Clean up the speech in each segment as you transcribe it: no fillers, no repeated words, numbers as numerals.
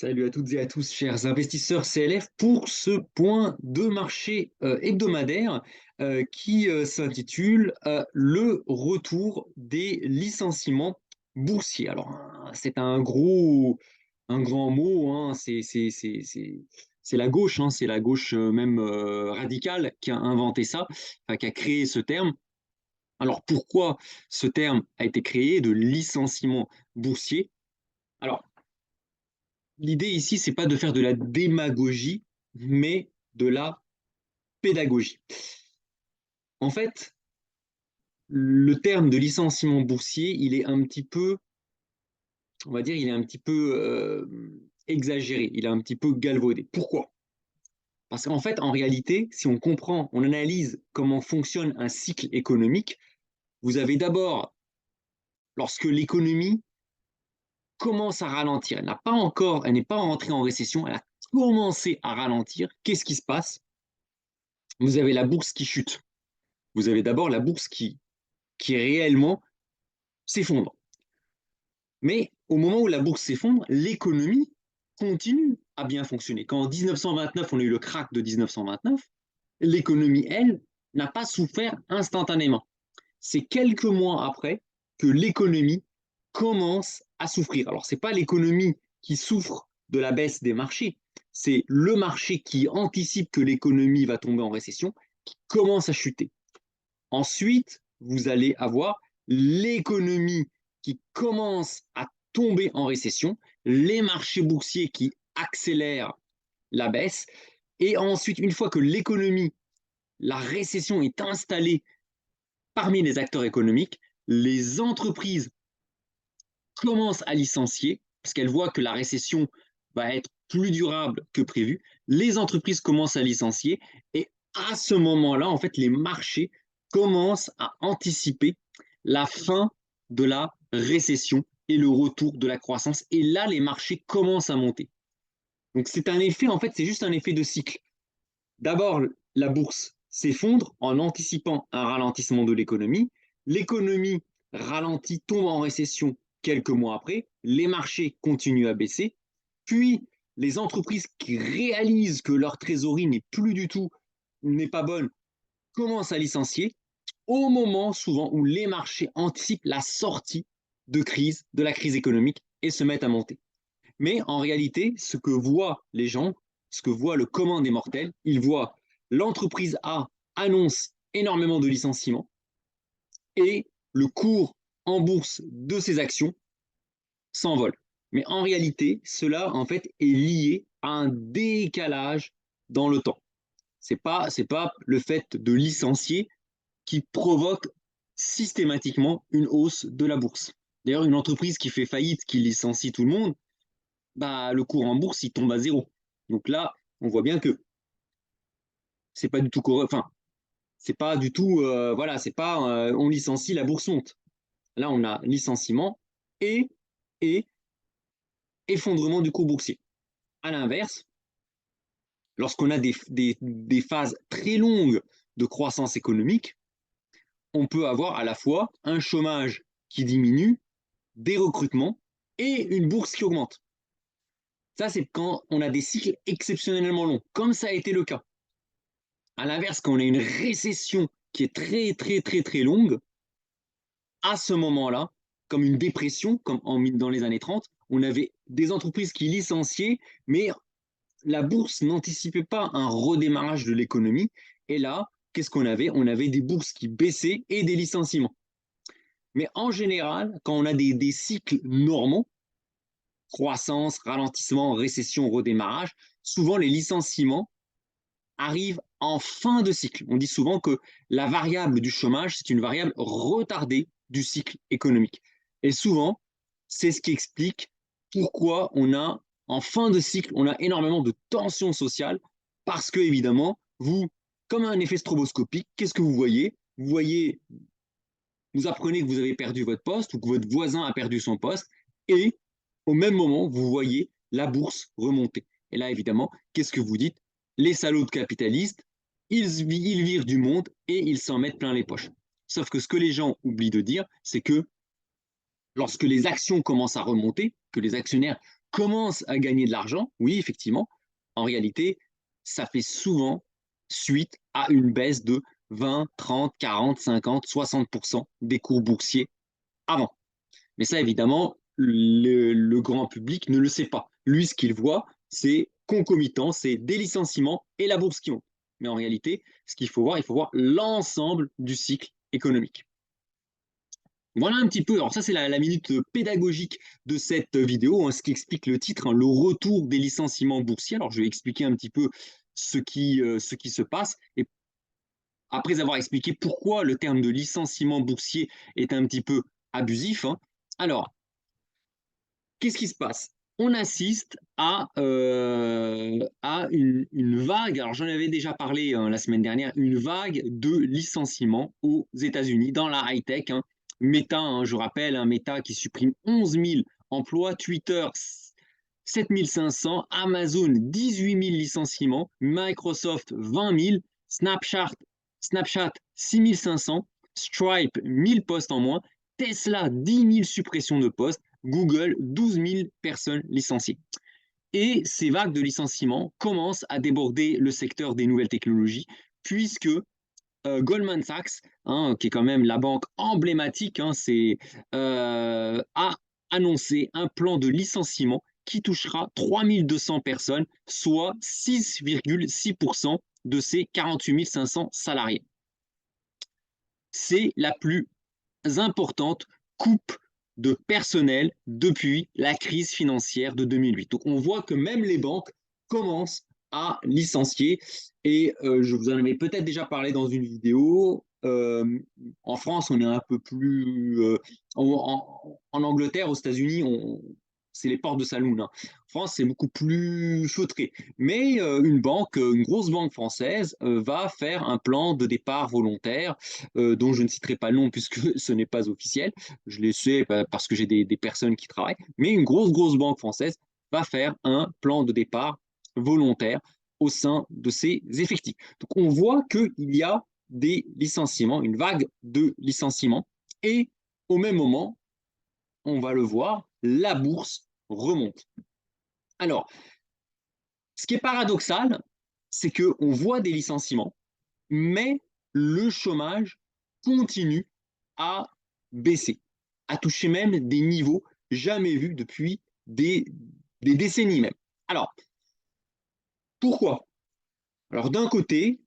Salut à toutes et à tous, chers investisseurs CLF, pour ce point de marché hebdomadaire qui s'intitule Le retour des licenciements boursiers. Alors, c'est un grand mot, hein, c'est la gauche, hein, c'est la gauche même radicale qui a inventé ça, enfin, qui a créé ce terme. Alors, pourquoi ce terme a été créé de licenciement boursier? Alors, l'idée ici, c'est pas de faire de la démagogie, mais de la pédagogie. En fait, le terme de licenciement boursier, il est un petit peu, on va dire, il est un petit peu exagéré, il est un petit peu galvaudé. Pourquoi? Parce qu'en fait, en réalité, si on comprend, on analyse comment fonctionne un cycle économique, vous avez d'abord, lorsque l'économie commence à ralentir, elle n'est pas entrée en récession, elle a commencé à ralentir, qu'est-ce qui se passe? Vous avez la bourse qui chute. Vous avez d'abord la bourse qui réellement s'effondre. Mais au moment où la bourse s'effondre, l'économie continue à bien fonctionner. Quand en 1929, on a eu le krach de 1929, l'économie, elle, n'a pas souffert instantanément. C'est quelques mois après que l'économie commence à souffrir. Alors, ce n'est pas l'économie qui souffre de la baisse des marchés, c'est le marché qui anticipe que l'économie va tomber en récession, qui commence à chuter. Ensuite, vous allez avoir l'économie qui commence à tomber en récession, les marchés boursiers qui accélèrent la baisse, et ensuite, une fois que l'économie, la récession est installée parmi les acteurs économiques, les entreprises commencent à licencier parce qu'elles voient que la récession va être plus durable que prévu. Les entreprises commencent à licencier et à ce moment-là, en fait, les marchés commencent à anticiper la fin de la récession et le retour de la croissance. Et là, les marchés commencent à monter. Donc, c'est un effet, en fait, c'est juste un effet de cycle. D'abord, la bourse s'effondre en anticipant un ralentissement de l'économie. L'économie ralentit, tombe en récession quelques mois après. Les marchés continuent à baisser. Puis, les entreprises qui réalisent que leur trésorerie n'est plus du tout, n'est pas bonne, commencent à licencier au moment souvent où les marchés anticipent la sortie de la crise économique et se mettent à monter. Mais en réalité, ce que voient les gens, ce que voit le commun des mortels, ils voient l'entreprise A annonce énormément de licenciements et le cours en bourse de ces actions s'envole. Mais en réalité, cela en fait est lié à un décalage dans le temps. C'est pas le fait de licencier qui provoque systématiquement une hausse de la bourse. D'ailleurs, une entreprise qui fait faillite, qui licencie tout le monde, bah, le cours en bourse, il tombe à zéro. Donc là, on voit bien que c'est pas du tout correct. Enfin, c'est pas du tout. Voilà, c'est pas on licencie, la bourse monte. Là, on a licenciement et, et effondrement du cours boursier. À l'inverse, lorsqu'on a des phases très longues de croissance économique, on peut avoir à la fois un chômage qui diminue, des recrutements et une bourse qui augmente. Ça, c'est quand on a des cycles exceptionnellement longs, comme ça a été le cas. À l'inverse, quand on a une récession qui est très, très, très, très longue, à ce moment-là, comme une dépression, comme dans les années 30, on avait des entreprises qui licenciaient, mais la bourse n'anticipait pas un redémarrage de l'économie. Et là, qu'est-ce qu'on avait? On avait des bourses qui baissaient et des licenciements. Mais en général, quand on a des cycles normaux, croissance, ralentissement, récession, redémarrage, souvent les licenciements arrive en fin de cycle. On dit souvent que la variable du chômage, c'est une variable retardée du cycle économique. Et souvent, c'est ce qui explique pourquoi on a, en fin de cycle, on a énormément de tensions sociales, parce que, évidemment, vous, comme un effet stroboscopique, qu'est-ce que vous voyez? Vous voyez, vous apprenez que vous avez perdu votre poste ou que votre voisin a perdu son poste, et au même moment, vous voyez la bourse remonter. Et là, évidemment, qu'est-ce que vous dites? Les salauds de capitalistes, ils virent du monde et ils s'en mettent plein les poches. Sauf que ce que les gens oublient de dire, c'est que lorsque les actions commencent à remonter, que les actionnaires commencent à gagner de l'argent, oui, effectivement, en réalité, ça fait souvent suite à une baisse de 20, 30, 40, 50, 60% des cours boursiers avant. Mais ça, évidemment, le grand public ne le sait pas. Lui, ce qu'il voit, c'est concomitant, c'est des licenciements et la bourse qui monte. Mais en réalité, ce qu'il faut voir l'ensemble du cycle économique. Voilà un petit peu, alors ça c'est la minute pédagogique de cette vidéo, hein, ce qui explique le titre, hein, le retour des licenciements boursiers. Alors je vais expliquer un petit peu ce qui se passe, et après avoir expliqué pourquoi le terme de licenciement boursier est un petit peu abusif, hein. Alors, qu'est-ce qui se passe? On assiste à une vague, alors j'en avais déjà parlé hein, la semaine dernière, une vague de licenciements aux États-Unis dans la high-tech, hein. Meta, hein, je rappelle, un Meta qui supprime 11 000 emplois, Twitter 7 500, Amazon 18 000 licenciements, Microsoft 20 000, Snapchat 6 500, Stripe 1000 postes en moins, Tesla 10 000 suppressions de postes, Google 12 000 personnes licenciées. Et ces vagues de licenciements commencent à déborder le secteur des nouvelles technologies, puisque Goldman Sachs, hein, qui est quand même la banque emblématique, hein, a annoncé un plan de licenciement qui touchera 3200 personnes, soit 6,6% de ses 48 500 salariés. C'est la plus importante coupe de personnel depuis la crise financière de 2008. Donc on voit que même les banques commencent à licencier. Et je vous en avais peut-être déjà parlé dans une vidéo. En France, on est un peu plus... en Angleterre, aux États-Unis, c'est les portes de saloon, hein. En France, c'est beaucoup plus feutré. Mais une grosse banque française, va faire un plan de départ volontaire, dont je ne citerai pas le nom puisque ce n'est pas officiel. Je le sais parce que j'ai des personnes qui travaillent. Mais une grosse banque française va faire un plan de départ volontaire au sein de ses effectifs. Donc on voit qu'il y a des licenciements, une vague de licenciements, et au même moment, on va le voir, la bourse remonte. Alors, ce qui est paradoxal, c'est qu'on voit des licenciements, mais le chômage continue à baisser, à toucher même des niveaux jamais vus depuis des décennies même. Alors, pourquoi? Alors, d'un côté,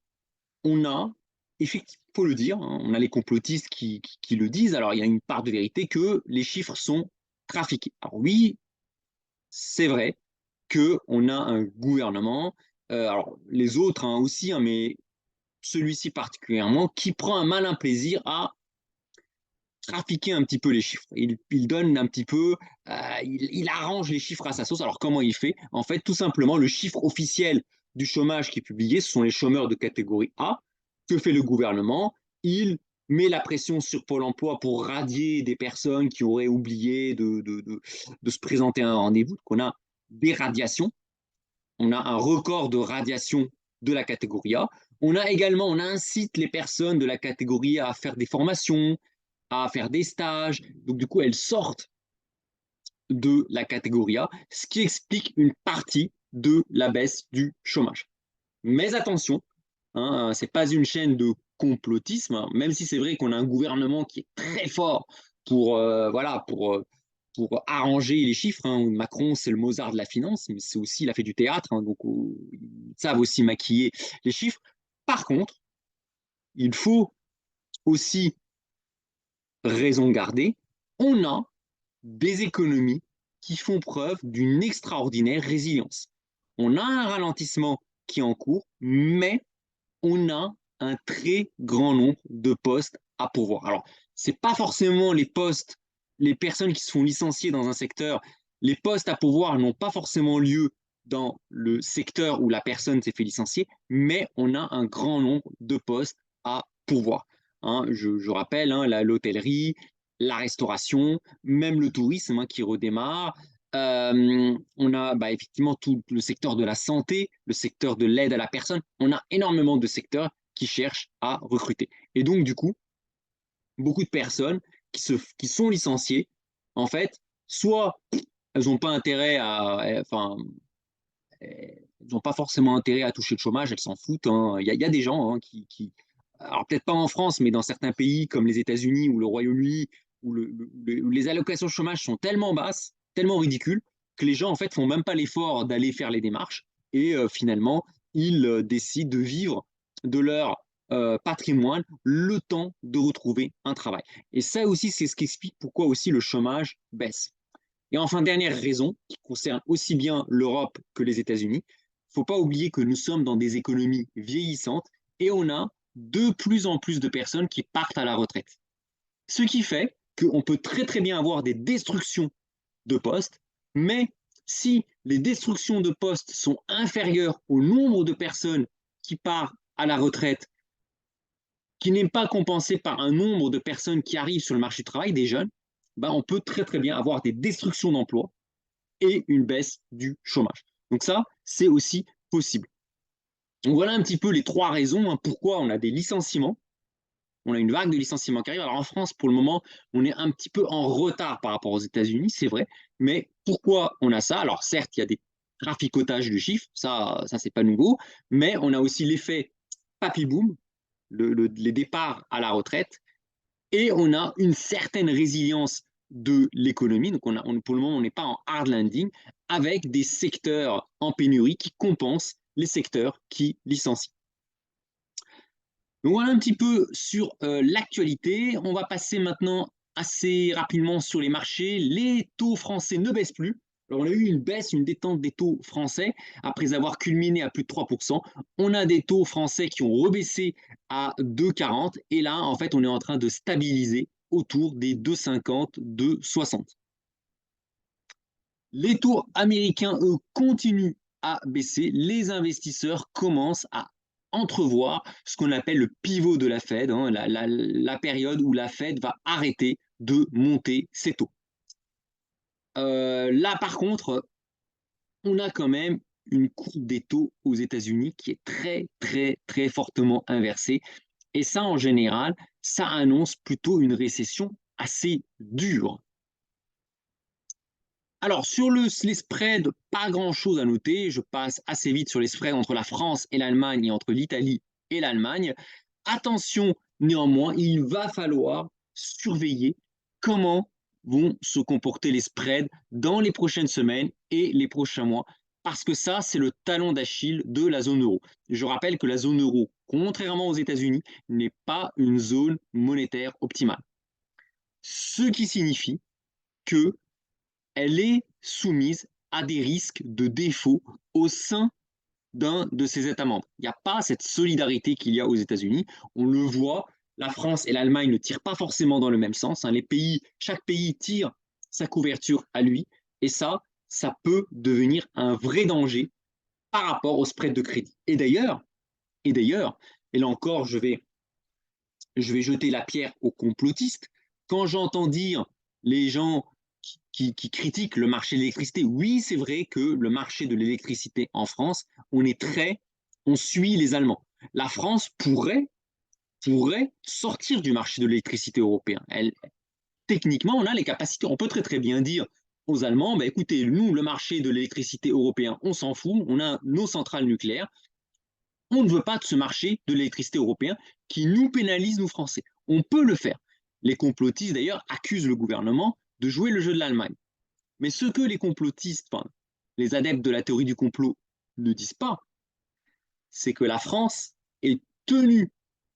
on a, effectivement, il faut le dire, hein, on a les complotistes qui le disent, alors il y a une part de vérité que les chiffres sont trafiqués. Alors oui, c'est vrai qu'on a un gouvernement, alors les autres hein, aussi, hein, mais celui-ci particulièrement, qui prend un malin plaisir à trafiquer un petit peu les chiffres. Il donne un petit peu, il arrange les chiffres à sa sauce. Alors comment il fait? En fait, tout simplement, le chiffre officiel du chômage qui est publié, ce sont les chômeurs de catégorie A. Que fait le gouvernement? Il met la pression sur Pôle emploi pour radier des personnes qui auraient oublié de se présenter à un rendez-vous. Donc on a des radiations, on a un record de radiation de la catégorie A. On incite les personnes de la catégorie A à faire des formations, à faire des stages. Donc, du coup, elles sortent de la catégorie A, ce qui explique une partie de la baisse du chômage. Mais attention, hein, ce n'est pas une chaîne de complotisme, hein, même si c'est vrai qu'on a un gouvernement qui est très fort voilà, pour arranger les chiffres, hein. Macron, c'est le Mozart de la finance, mais c'est aussi, il a fait du théâtre, hein, donc ils savent aussi maquiller les chiffres. Par contre, il faut aussi raison garder, on a des économies qui font preuve d'une extraordinaire résilience. On a un ralentissement qui est en cours, mais on a un très grand nombre de postes à pourvoir. Alors, ce n'est pas forcément les postes, les personnes qui se font licencier dans un secteur, les postes à pourvoir n'ont pas forcément lieu dans le secteur où la personne s'est fait licencier, mais on a un grand nombre de postes à pourvoir. Hein, je rappelle, hein, l'hôtellerie, la restauration, même le tourisme hein, qui redémarre. On a bah, effectivement tout le secteur de la santé, le secteur de l'aide à la personne. On a énormément de secteurs qui cherchent à recruter. Et donc, du coup, beaucoup de personnes qui sont licenciées, en fait, soit elles n'ont pas intérêt enfin, elles n'ont pas forcément intérêt à toucher le chômage, elles s'en foutent, hein. Il y a des gens, hein, alors peut-être pas en France, mais dans certains pays comme les États-Unis ou le Royaume-Uni, où les allocations de chômage sont tellement basses, tellement ridicules, que les gens en fait font même pas l'effort d'aller faire les démarches et finalement ils décident de vivre de leur patrimoine le temps de retrouver un travail. Et ça aussi, c'est ce qui explique pourquoi aussi le chômage baisse. Et enfin, dernière raison, qui concerne aussi bien l'Europe que les États-Unis, il ne faut pas oublier que nous sommes dans des économies vieillissantes et on a de plus en plus de personnes qui partent à la retraite. Ce qui fait qu'on peut très très bien avoir des destructions de postes, mais si les destructions de postes sont inférieures au nombre de personnes qui partent à la retraite, qui n'est pas compensé par un nombre de personnes qui arrivent sur le marché du travail, des jeunes, ben on peut très très bien avoir des destructions d'emplois et une baisse du chômage. Donc ça, c'est aussi possible. Donc voilà un petit peu les trois raisons, hein, pourquoi on a des licenciements. On a une vague de licenciements qui arrive. Alors en France, pour le moment, on est un petit peu en retard par rapport aux États-Unis, c'est vrai. Mais pourquoi on a ça? Alors certes, il y a des traficotages de chiffres, ça c'est pas nouveau, mais on a aussi l'effet papy boom, les départs à la retraite, et on a une certaine résilience de l'économie. Donc, pour le moment, on n'est pas en hard landing avec des secteurs en pénurie qui compensent les secteurs qui licencient. Donc, voilà un petit peu sur l'actualité. On va passer maintenant assez rapidement sur les marchés. Les taux français ne baissent plus. Alors, on a eu une baisse, une détente des taux français après avoir culminé à plus de 3%. On a des taux français qui ont rebaissé à 2,40 et là, en fait, on est en train de stabiliser autour des 2,50, 2,60. Les taux américains, eux, continuent à baisser. Les investisseurs commencent à entrevoir ce qu'on appelle le pivot de la Fed, hein, la période où la Fed va arrêter de monter ses taux. Là, par contre, on a quand même une courbe des taux aux États-Unis qui est très, très, très fortement inversée. Et ça, en général, ça annonce plutôt une récession assez dure. Alors, sur les spreads, pas grand-chose à noter. Je passe assez vite sur les spreads entre la France et l'Allemagne et entre l'Italie et l'Allemagne. Attention, néanmoins, il va falloir surveiller comment vont se comporter les spreads dans les prochaines semaines et les prochains mois, parce que ça, c'est le talon d'Achille de la zone euro. Je rappelle que la zone euro, contrairement aux États-Unis, n'est pas une zone monétaire optimale. Ce qui signifie que elle est soumise à des risques de défaut au sein d'un de ses États membres. Il n'y a pas cette solidarité qu'il y a aux États-Unis. On le voit, la France et l'Allemagne ne tirent pas forcément dans le même sens. Chaque pays tire sa couverture à lui. Et ça peut devenir un vrai danger par rapport au spread de crédit. Et là encore, je vais jeter la pierre aux complotistes. Quand j'entends dire les gens qui critiquent le marché de l'électricité, oui, c'est vrai que le marché de l'électricité en France, on suit les Allemands. La France pourrait sortir du marché de l'électricité européen. Techniquement, on a les capacités. On peut très très bien dire aux Allemands, bah, écoutez, nous, le marché de l'électricité européen, on s'en fout, on a nos centrales nucléaires, on ne veut pas de ce marché de l'électricité européen qui nous pénalise, nous Français. On peut le faire. Les complotistes, d'ailleurs, accusent le gouvernement de jouer le jeu de l'Allemagne. Mais ce que les complotistes, enfin, les adeptes de la théorie du complot ne disent pas, c'est que la France est tenue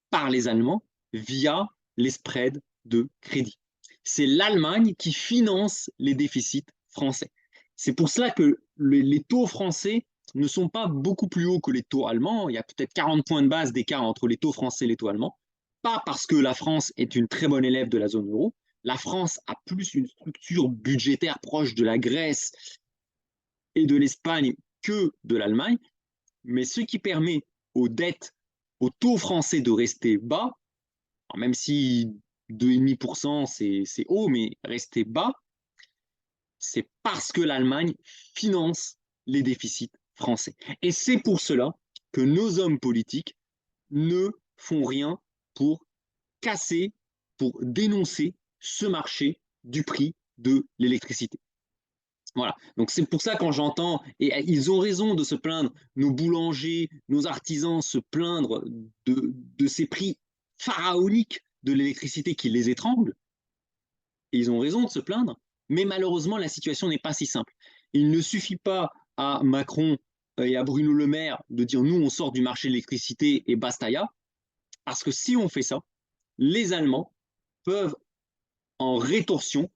par les Allemands via les spreads de crédit. C'est l'Allemagne qui finance les déficits français. C'est pour cela que les taux français ne sont pas beaucoup plus hauts que les taux allemands. Il y a peut-être 40 points de base d'écart entre les taux français et les taux allemands. Pas parce que la France est une très bonne élève de la zone euro. La France a plus une structure budgétaire proche de la Grèce et de l'Espagne que de l'Allemagne. Mais ce qui permet aux dettes, aux taux français de rester bas, même si 2,5% c'est haut, mais rester bas, c'est parce que l'Allemagne finance les déficits français. Et c'est pour cela que nos hommes politiques ne font rien pour casser, pour dénoncer ce marché du prix de l'électricité. Voilà. Donc c'est pour ça quand j'entends, et ils ont raison de se plaindre, nos boulangers, nos artisans se plaindre de ces prix pharaoniques de l'électricité qui les étranglent, et ils ont raison de se plaindre, mais malheureusement la situation n'est pas si simple. Il ne suffit pas à Macron et à Bruno Le Maire de dire nous on sort du marché de l'électricité et bastaya, parce que si on fait ça, les Allemands peuvent en rétorsion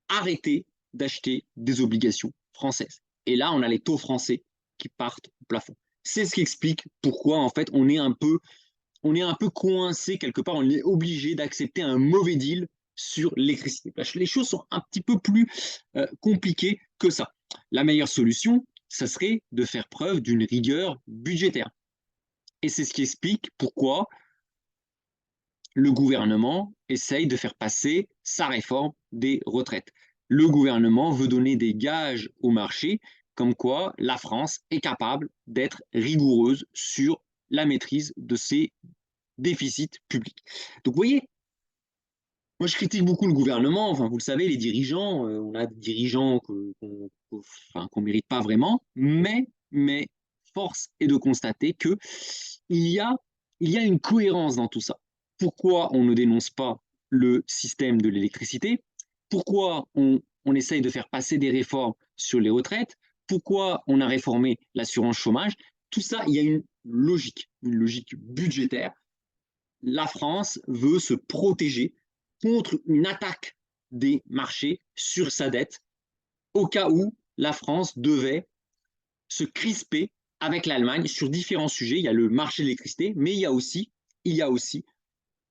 arrêter d'acheter des obligations françaises. Et là, on a les taux français qui partent au plafond. C'est ce qui explique pourquoi, en fait, on est un peu coincé quelque part, on est obligé d'accepter un mauvais deal sur l'électricité. Les choses sont un petit peu plus compliquées que ça. La meilleure solution, ça serait de faire preuve d'une rigueur budgétaire. Et c'est ce qui explique pourquoi le gouvernement essaye de faire passer sa réforme des retraites. Le gouvernement veut donner des gages au marché, comme quoi la France est capable d'être rigoureuse sur la maîtrise de ses déficits publics. Donc vous voyez, moi je critique beaucoup le gouvernement, enfin vous le savez, les dirigeants, on a des dirigeants qu'on mérite pas vraiment, mais force est de constater que il y a, il y a une cohérence dans tout ça. Pourquoi on ne dénonce pas le système de l'électricité? Pourquoi on essaye de faire passer des réformes sur les retraites? Pourquoi on a réformé l'assurance chômage? Tout ça, il y a une logique budgétaire. La France veut se protéger contre une attaque des marchés sur sa dette au cas où la France devait se crisper avec l'Allemagne sur différents sujets. Il y a le marché de l'électricité, mais il y a aussi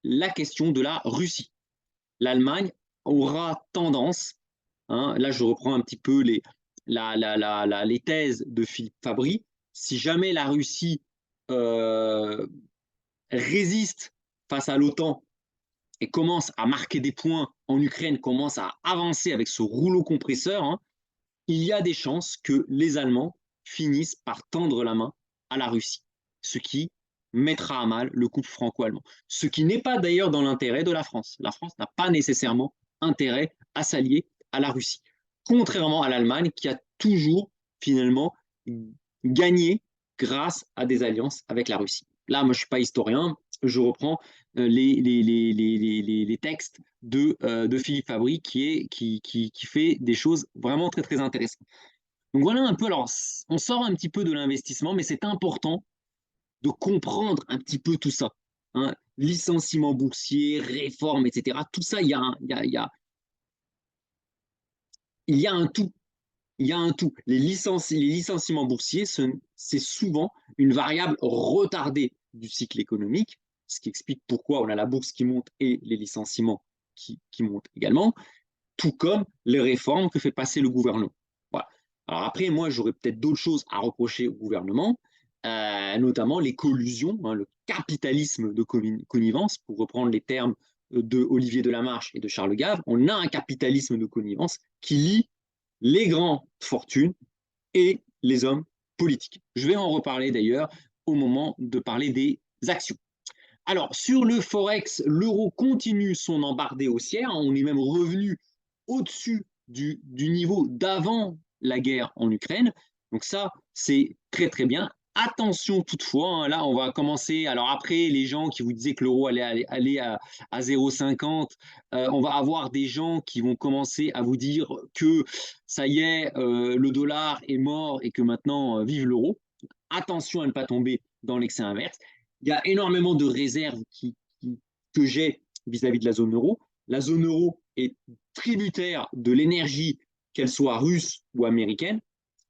la question de la Russie. L'Allemagne aura tendance, hein, là je reprends un petit peu les thèses de Philippe Fabry, si jamais la Russie euh, résiste face à l'OTAN et commence à marquer des points en Ukraine, commence à avancer avec ce rouleau compresseur, hein, il y a des chances que les Allemands finissent par tendre la main à la Russie, ce qui mettra à mal le couple franco-allemand. Ce qui n'est pas d'ailleurs dans l'intérêt de la France. La France n'a pas nécessairement intérêt à s'allier à la Russie, contrairement à l'Allemagne qui a toujours finalement gagné grâce à des alliances avec la Russie. Là, moi, je ne suis pas historien, je reprends les textes de Philippe Fabry qui fait des choses vraiment très, très intéressantes. Donc voilà un peu, alors on sort un petit peu de l'investissement, mais c'est important de comprendre un petit peu tout ça. Hein. Licenciement boursier, réforme, etc. Tout ça, il y a un tout. Il y a un tout. Les licenciements boursiers, c'est souvent une variable retardée du cycle économique, ce qui explique pourquoi on a la bourse qui monte et les licenciements qui montent également, tout comme les réformes que fait passer le gouvernement. Voilà. Alors après, moi, j'aurais peut-être d'autres choses à reprocher au gouvernement, notamment les collusions, hein, le capitalisme de connivence, pour reprendre les termes de Olivier Delamarche et de Charles Gave. On a un capitalisme de connivence qui lie les grandes fortunes et les hommes politiques. Je vais en reparler d'ailleurs au moment de parler des actions. Alors, sur le Forex, l'euro continue son embardée haussière. On est même revenu au-dessus du niveau d'avant la guerre en Ukraine. Donc ça, c'est très très bien. Attention toutefois, hein, là on va commencer, alors après les gens qui vous disaient que l'euro allait à 0,50, on va avoir des gens qui vont commencer à vous dire que ça y est, le dollar est mort et que maintenant vive l'euro. Attention à ne pas tomber dans l'excès inverse. Il y a énormément de réserves que j'ai vis-à-vis de la zone euro. La zone euro est tributaire de l'énergie, qu'elle soit russe ou américaine.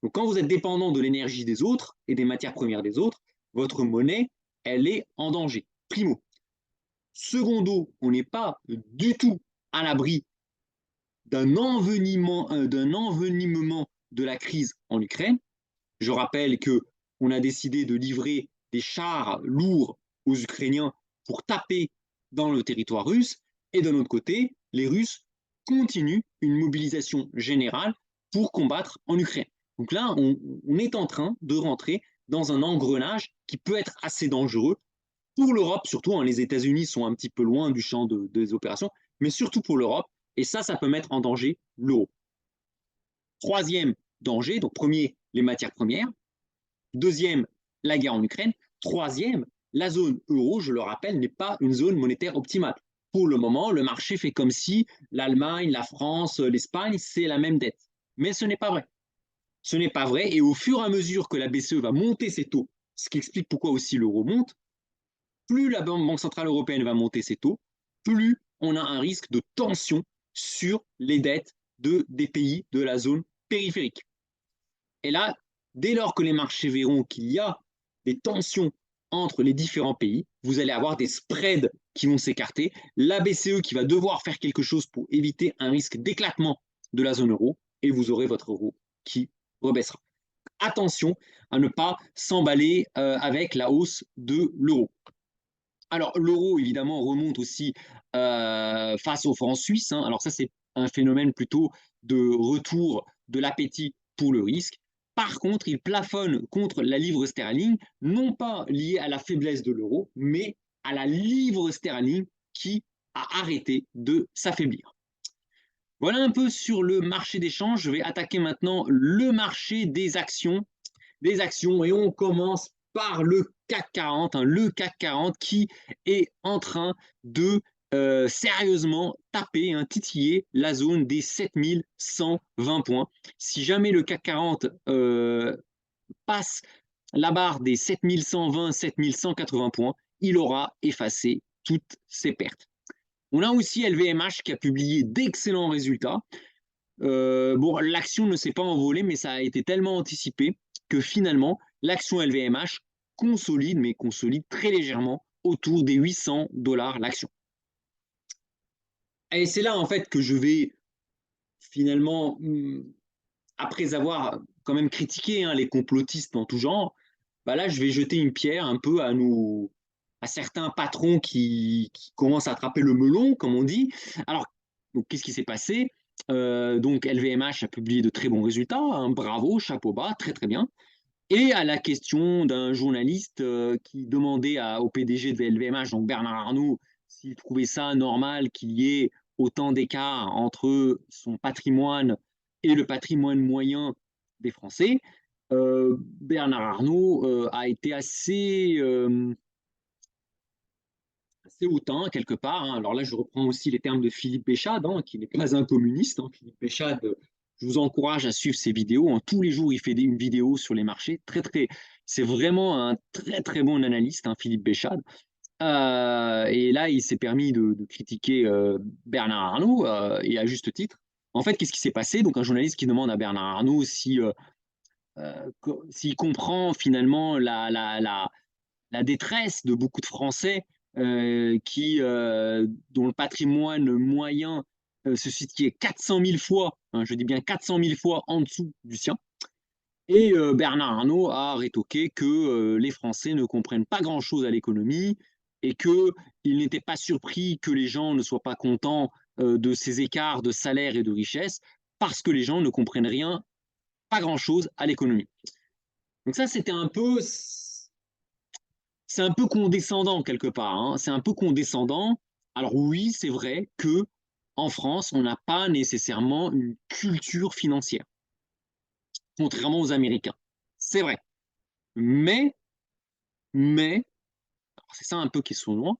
Donc quand vous êtes dépendant de l'énergie des autres et des matières premières des autres, votre monnaie, elle est en danger. Primo. Secondo, on n'est pas du tout à l'abri d'un envenimement de la crise en Ukraine. Je rappelle que on a décidé de livrer des chars lourds aux Ukrainiens pour taper dans le territoire russe. Et d'un autre côté, les Russes continuent une mobilisation générale pour combattre en Ukraine. Donc là, on est en train de rentrer dans un engrenage qui peut être assez dangereux pour l'Europe, surtout. Hein, les États-Unis sont un petit peu loin du champ des opérations, mais surtout pour l'Europe. Et ça peut mettre en danger l'euro. Troisième dangers. Donc, premier, les matières premières. Deuxième, la guerre en Ukraine. Troisième, la zone euro, je le rappelle, n'est pas une zone monétaire optimale. Pour le moment, le marché fait comme si l'Allemagne, la France, l'Espagne, c'est la même dette. Mais ce n'est pas vrai. Ce n'est pas vrai. Et au fur et à mesure que la BCE va monter ses taux, ce qui explique pourquoi aussi l'euro monte, plus la Banque centrale européenne va monter ses taux, plus on a un risque de tension sur les dettes des pays de la zone périphérique. Et là, dès lors que les marchés verront qu'il y a des tensions entre les différents pays, vous allez avoir des spreads qui vont s'écarter, la BCE qui va devoir faire quelque chose pour éviter un risque d'éclatement de la zone euro, et vous aurez votre euro qui rebaissera. Attention à ne pas s'emballer avec la hausse de l'euro. Alors, l'euro, évidemment, remonte aussi face au franc suisse. Hein. Alors ça, c'est un phénomène plutôt de retour de l'appétit pour le risque. Par contre, il plafonne contre la livre sterling, non pas lié à la faiblesse de l'euro, mais à la livre sterling qui a arrêté de s'affaiblir. Voilà un peu sur le marché des changes. Je vais attaquer maintenant le marché des actions. Et on commence par le CAC 40, hein, le CAC 40 qui est en train de sérieusement taper, hein, titiller la zone des 7120 points. Si jamais le CAC 40 passe la barre des 7120, 7180 points, il aura effacé toutes ses pertes. On a aussi LVMH qui a publié d'excellents résultats. Bon, l'action ne s'est pas envolée, mais ça a été tellement anticipé que finalement, l'action LVMH consolide, mais consolide très légèrement autour des 800 $ l'action. Et c'est là, en fait, que je vais finalement, après avoir quand même critiqué hein, les complotistes en tout genre, bah là, je vais jeter une pierre un peu à certains patrons qui commencent à attraper le melon, comme on dit. Alors, qu'est-ce qui s'est passé donc, LVMH a publié de très bons résultats. Hein, bravo, chapeau bas, très très bien. Et à la question d'un journaliste qui demandait au PDG de LVMH, donc Bernard Arnault, s'il trouvait ça normal qu'il y ait autant d'écart entre son patrimoine et le patrimoine moyen des Français, Bernard Arnault a été assez hautain quelque part. Hein. Alors là, je reprends aussi les termes de Philippe Béchade, hein, qui n'est pas un communiste. Hein. Philippe Béchade, je vous encourage à suivre ses vidéos. Hein. Tous les jours, il fait une vidéo sur les marchés. C'est vraiment un très très bon analyste, hein, Philippe Béchade. Et là, il s'est permis de critiquer Bernard Arnault, et à juste titre. En fait, qu'est-ce qui s'est passé? Donc, un journaliste qui demande à Bernard Arnault s'il comprend finalement la détresse de beaucoup de Français dont le patrimoine moyen se situe 400 000 fois, hein, je dis bien 400 000 fois en dessous du sien. Et Bernard Arnault a rétoqué que les Français ne comprennent pas grand-chose à l'économie et qu'il n'était pas surpris que les gens ne soient pas contents de ces écarts de salaire et de richesse parce que les gens ne comprennent rien, pas grand-chose à l'économie. Donc ça, c'est un peu condescendant quelque part. Hein. C'est un peu condescendant. Alors oui, c'est vrai que en France, on n'a pas nécessairement une culture financière, contrairement aux Américains. C'est vrai. Mais, mais, c'est ça un peu qui est sournois,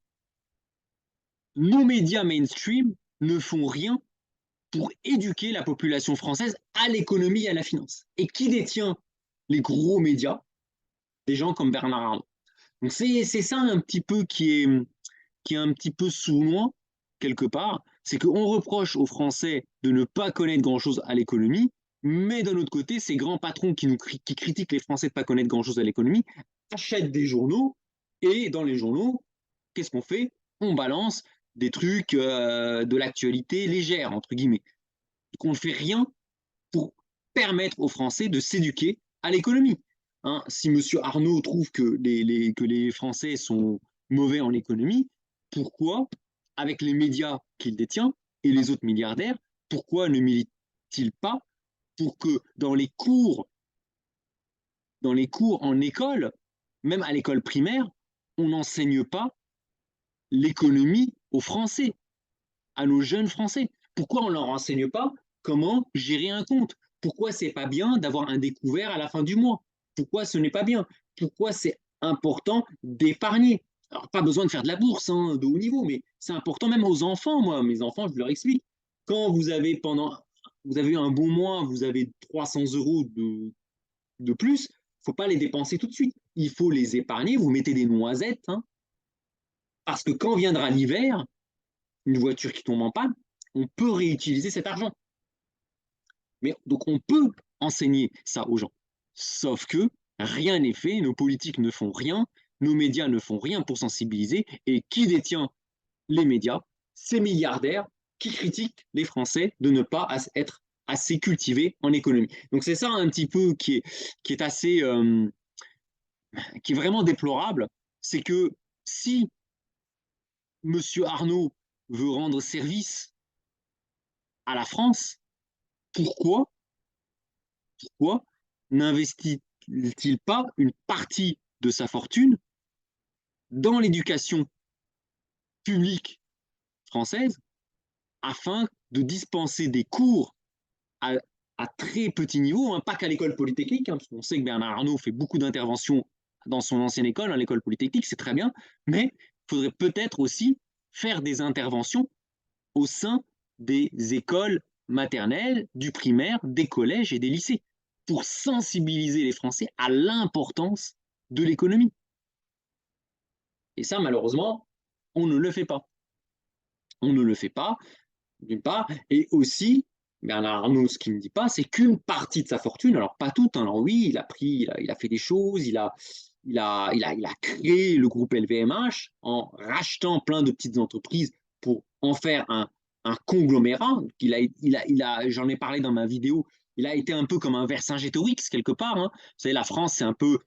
nos médias mainstream ne font rien pour éduquer la population française à l'économie et à la finance. Et qui détient les gros médias? Des gens comme Bernard Arnault. Donc c'est ça un petit peu qui est un petit peu sournois, quelque part, c'est qu'on reproche aux Français de ne pas connaître grand-chose à l'économie, mais d'un autre côté, ces grands patrons qui critiquent les Français de ne pas connaître grand-chose à l'économie achètent des journaux, et dans les journaux, qu'est-ce qu'on fait? On balance des trucs de l'actualité légère, entre guillemets. Donc on ne fait rien pour permettre aux Français de s'éduquer à l'économie. Hein, si M. Arnault trouve que les Français sont mauvais en économie, pourquoi, avec les médias qu'il détient et les autres milliardaires, pourquoi ne milite-t-il pas pour que dans les cours en école, même à l'école primaire, on n'enseigne pas l'économie aux Français, à nos jeunes Français? Pourquoi on ne leur enseigne pas comment gérer un compte? Pourquoi c'est pas bien d'avoir un découvert à la fin du mois? Pourquoi ce n'est pas bien? Pourquoi c'est important d'épargner? Alors, pas besoin de faire de la bourse hein, de haut niveau, mais c'est important même aux enfants. Moi, mes enfants, je leur explique. Quand vous avez eu un bon mois, vous avez 300 euros de plus, il ne faut pas les dépenser tout de suite. Il faut les épargner. Vous mettez des noisettes, hein, parce que quand viendra l'hiver, une voiture qui tombe en panne, on peut réutiliser cet argent. Mais donc on peut enseigner ça aux gens. Sauf que rien n'est fait, nos politiques ne font rien, nos médias ne font rien pour sensibiliser. Et qui détient les médias? Ces milliardaires qui critiquent les Français de ne pas être assez cultivés en économie. Donc c'est ça un petit peu qui est assez, qui est vraiment déplorable, c'est que si Monsieur Arnaud veut rendre service à la France, pourquoi n'investit-il pas une partie de sa fortune dans l'éducation publique française afin de dispenser des cours à, à très petit niveau, hein, pas qu'à l'école polytechnique, hein, parce qu'on sait que Bernard Arnault fait beaucoup d'interventions dans son ancienne école, hein, l'école polytechnique, c'est très bien, mais il faudrait peut-être aussi faire des interventions au sein des écoles maternelles, du primaire, des collèges et des lycées, pour sensibiliser les Français à l'importance de l'économie. Et ça, malheureusement, on ne le fait pas. On ne le fait pas, d'une part, et aussi, Bernard Arnault, ce qu'il ne dit pas, c'est qu'une partie de sa fortune, alors pas toute, hein, alors oui, il a fait des choses, il a créé le groupe LVMH en rachetant plein de petites entreprises pour en faire un conglomérat. J'en ai parlé dans ma vidéo, il a été un peu comme un Vercingétorix quelque part. Hein. Vous savez, la France, c'est un peu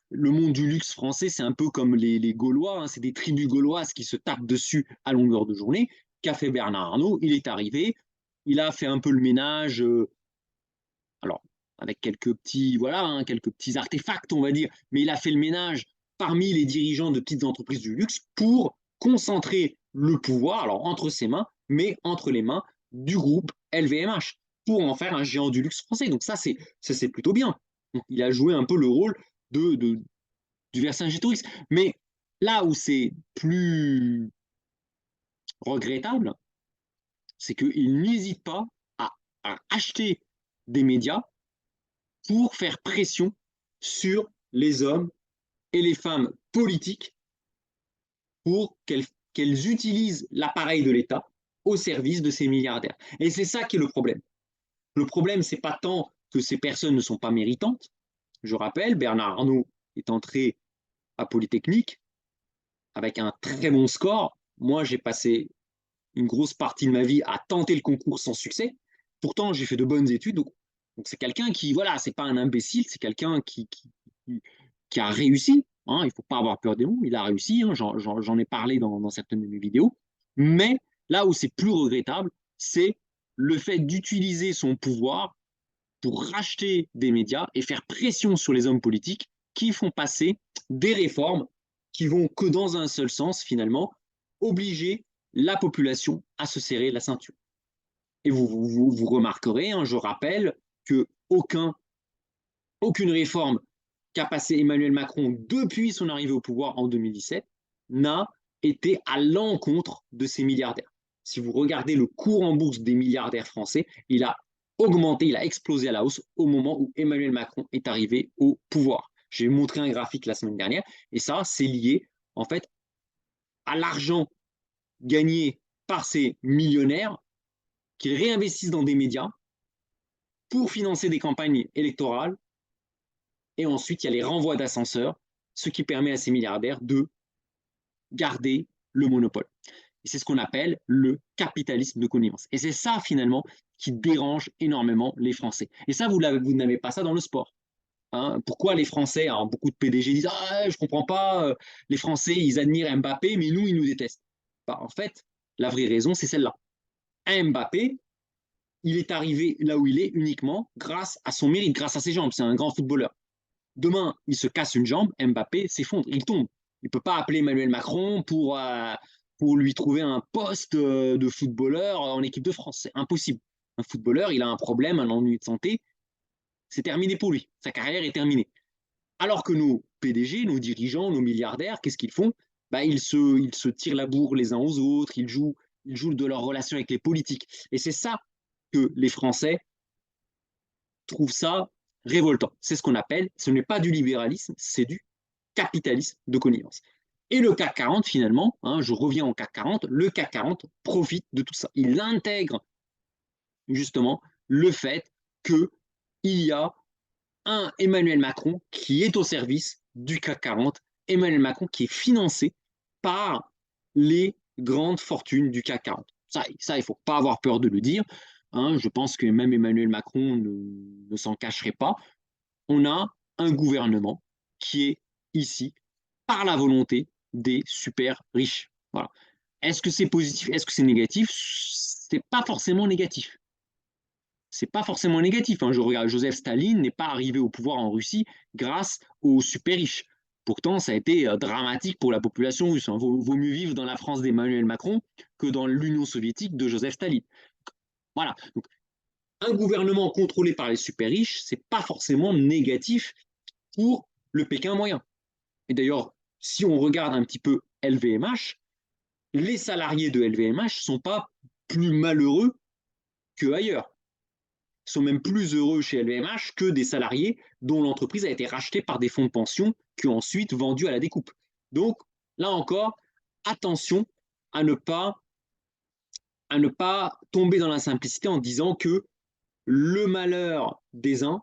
le monde du luxe français, c'est un peu comme les Gaulois, hein, c'est des tribus gauloises qui se tapent dessus à longueur de journée. Qu'a fait Bernard Arnault? Il est arrivé, il a fait un peu le ménage, alors avec quelques petits, voilà, hein, quelques petits artefacts, on va dire, mais il a fait le ménage parmi les dirigeants de petites entreprises du luxe pour concentrer le pouvoir, alors entre ses mains, mais entre les mains du groupe LVMH, pour en faire un géant du luxe français. Donc ça, c'est plutôt bien. Donc, il a joué un peu le rôle du Vercingétorix. Mais là où c'est plus regrettable, c'est qu'il n'hésite pas à, à acheter des médias pour faire pression sur les hommes et les femmes politiques pour qu'elles utilisent l'appareil de l'État au service de ces milliardaires. Et c'est ça qui est le problème. Le problème, c'est pas tant que ces personnes ne sont pas méritantes. Je rappelle, Bernard Arnault est entré à Polytechnique avec un très bon score. Moi, j'ai passé une grosse partie de ma vie à tenter le concours sans succès. Pourtant, j'ai fait de bonnes études. Donc c'est quelqu'un qui, voilà, c'est pas un imbécile, c'est quelqu'un qui a réussi. Hein, il ne faut pas avoir peur des mots. Il a réussi. Hein, j'en ai parlé dans certaines de mes vidéos. Mais là où c'est plus regrettable, c'est le fait d'utiliser son pouvoir pour racheter des médias et faire pression sur les hommes politiques qui font passer des réformes qui vont que dans un seul sens, finalement, obliger la population à se serrer la ceinture. Et vous remarquerez, hein, je rappelle, que aucune réforme qu'a passé Emmanuel Macron depuis son arrivée au pouvoir en 2017 n'a été à l'encontre de ces milliardaires. Si vous regardez le cours en bourse des milliardaires français, il a augmenté, il a explosé à la hausse au moment où Emmanuel Macron est arrivé au pouvoir. J'ai montré un graphique la semaine dernière, et ça, c'est lié en fait à l'argent gagné par ces millionnaires qu'ils réinvestissent dans des médias pour financer des campagnes électorales. Et ensuite, il y a les renvois d'ascenseurs, ce qui permet à ces milliardaires de garder le monopole. Et c'est ce qu'on appelle le capitalisme de connivence. Et c'est ça, finalement, qui dérange énormément les Français. Et ça, vous n'avez pas ça dans le sport. Hein. Pourquoi les Français, alors beaucoup de PDG disent ah, je ne comprends pas, les Français, ils admirent Mbappé, mais nous, ils nous détestent. Bah, en fait, la vraie raison, c'est celle-là. Mbappé, il est arrivé là où il est uniquement grâce à son mérite, grâce à ses jambes. C'est un grand footballeur. Demain, il se casse une jambe, Mbappé s'effondre, il tombe. Il ne peut pas appeler Emmanuel Macron pour lui trouver un poste de footballeur en équipe de France. C'est impossible. Un footballeur, il a un problème, un ennui de santé. C'est terminé pour lui. Sa carrière est terminée. Alors que nos PDG, nos dirigeants, nos milliardaires, qu'est-ce qu'ils font? Bah, ils se tirent la bourre les uns aux autres, ils jouent de leurs relations avec les politiques. Et c'est ça que les Français trouvent ça révoltant. C'est ce qu'on appelle, ce n'est pas du libéralisme, c'est du capitalisme de connivence. Et le CAC 40, finalement, hein, je reviens au CAC 40, le CAC 40 profite de tout ça. Il intègre justement le fait qu'il y a un Emmanuel Macron qui est au service du CAC 40, Emmanuel Macron qui est financé par les grandes fortunes du CAC 40. Ça il ne faut pas avoir peur de le dire. Hein, je pense que même Emmanuel Macron ne s'en cacherait pas. On a un gouvernement qui est ici par la volonté des super riches. Voilà. Est-ce que c'est positif? Est-ce que c'est négatif? C'est pas forcément négatif. C'est pas forcément négatif. Hein. Je regarde, Joseph Staline n'est pas arrivé au pouvoir en Russie grâce aux super riches. Pourtant, ça a été dramatique pour la population russe. Hein. Vaut mieux vivre dans la France d'Emmanuel Macron que dans l'Union soviétique de Joseph Staline. Voilà. Donc, un gouvernement contrôlé par les super riches, c'est pas forcément négatif pour le Pékin moyen. Et d'ailleurs, si on regarde un petit peu LVMH, les salariés de LVMH sont pas plus malheureux qu'ailleurs. Ils sont même plus heureux chez LVMH que des salariés dont l'entreprise a été rachetée par des fonds de pension qui ont ensuite vendu à la découpe. Donc, là encore, attention à ne pas, à ne pas tomber dans la simplicité en disant que le malheur des uns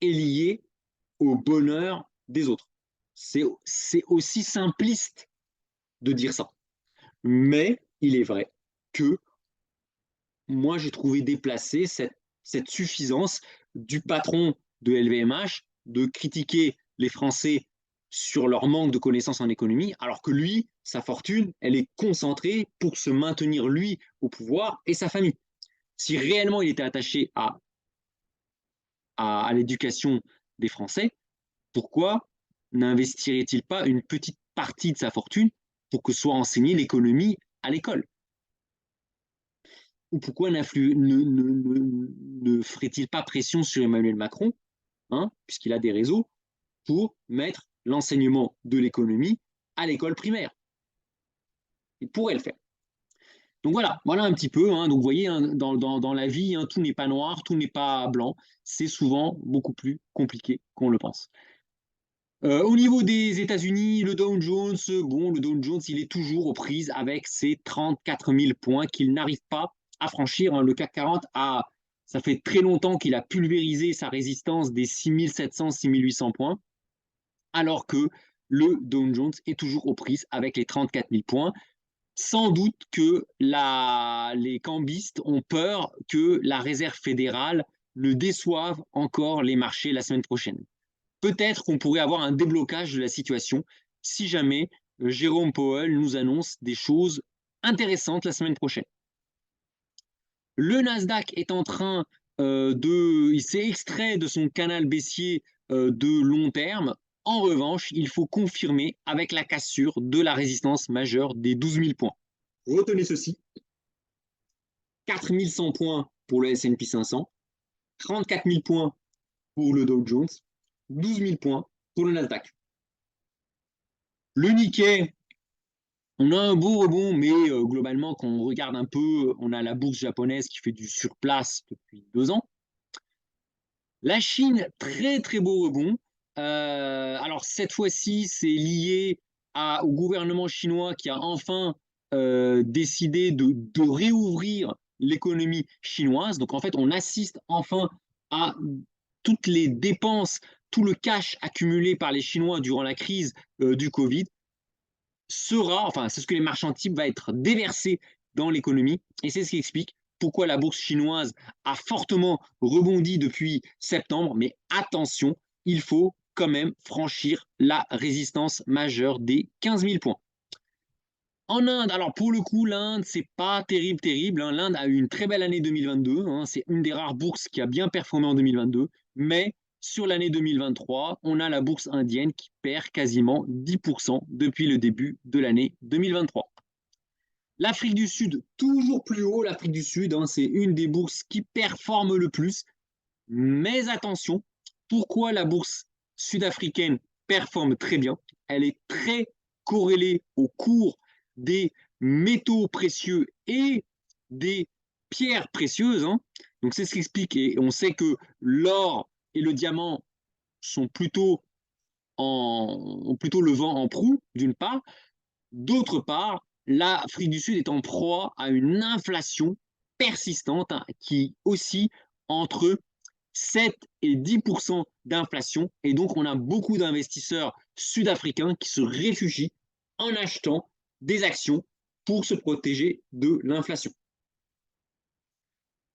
est lié au bonheur des autres. C'est aussi simpliste de dire ça. Mais il est vrai que moi, j'ai trouvé déplacé cette suffisance du patron de LVMH de critiquer les Français sur leur manque de connaissances en économie, alors que lui, sa fortune, elle est concentrée pour se maintenir lui au pouvoir et sa famille. Si réellement il était attaché à l'éducation des Français, pourquoi n'investirait-il pas une petite partie de sa fortune pour que soit enseignée l'économie à l'école? Ou pourquoi ne ferait-il pas pression sur Emmanuel Macron, hein, puisqu'il a des réseaux, pour mettre l'enseignement de l'économie à l'école primaire? Il pourrait le faire. Donc voilà un petit peu. Hein, donc vous voyez, hein, dans la vie, hein, tout n'est pas noir, tout n'est pas blanc. C'est souvent beaucoup plus compliqué qu'on le pense. Au niveau des États-Unis, le Dow Jones, bon, le Dow Jones, il est toujours aux prises avec ses 34 000 points qu'il n'arrive pas à franchir. Hein. Le CAC 40 ça fait très longtemps qu'il a pulvérisé sa résistance des 6 700, 6 800 points, alors que le Dow Jones est toujours aux prises avec les 34 000 points. Sans doute que les cambistes ont peur que la Réserve fédérale ne déçoive encore les marchés la semaine prochaine. Peut-être qu'on pourrait avoir un déblocage de la situation si jamais Jérôme Powell nous annonce des choses intéressantes la semaine prochaine. Le Nasdaq est en train il s'est extrait de son canal baissier de long terme. En revanche, il faut confirmer avec la cassure de la résistance majeure des 12 000 points. Retenez ceci, 4 100 points pour le S&P 500, 34 000 points pour le Dow Jones, 12 000 points pour le Nasdaq. Le Nikkei, on a un beau rebond, mais globalement, quand on regarde un peu, on a la bourse japonaise qui fait du surplace depuis 2 ans. La Chine, très très beau rebond. Alors cette fois-ci, c'est lié au gouvernement chinois qui a enfin décidé de réouvrir l'économie chinoise. Donc en fait, on assiste enfin à toutes les dépenses, tout le cash accumulé par les Chinois durant la crise du Covid enfin c'est ce que les marchands types va être déversé dans l'économie et c'est ce qui explique pourquoi la bourse chinoise a fortement rebondi depuis septembre. Mais attention, il faut quand même franchir la résistance majeure des 15 000 points. En Inde, alors pour le coup, l'Inde, c'est pas terrible. Hein. L'Inde a eu une très belle année 2022. Hein. C'est une des rares bourses qui a bien performé en 2022. Mais sur l'année 2023, on a la bourse indienne qui perd quasiment 10% depuis le début de l'année 2023. L'Afrique du Sud, toujours plus haut. L'Afrique du Sud, hein, c'est une des bourses qui performe le plus. Mais attention, pourquoi la bourse sud-africaine performe très bien? Elle est très corrélée au cours des métaux précieux et des pierres précieuses, hein. Donc c'est ce qui explique, et on sait que l'or et le diamant sont plutôt ont plutôt le vent en proue, d'une part. D'autre part, l'Afrique du Sud est en proie à une inflation persistante, hein, qui oscille entre 7 et 10% d'inflation. Et donc, on a beaucoup d'investisseurs sud-africains qui se réfugient en achetant des actions pour se protéger de l'inflation.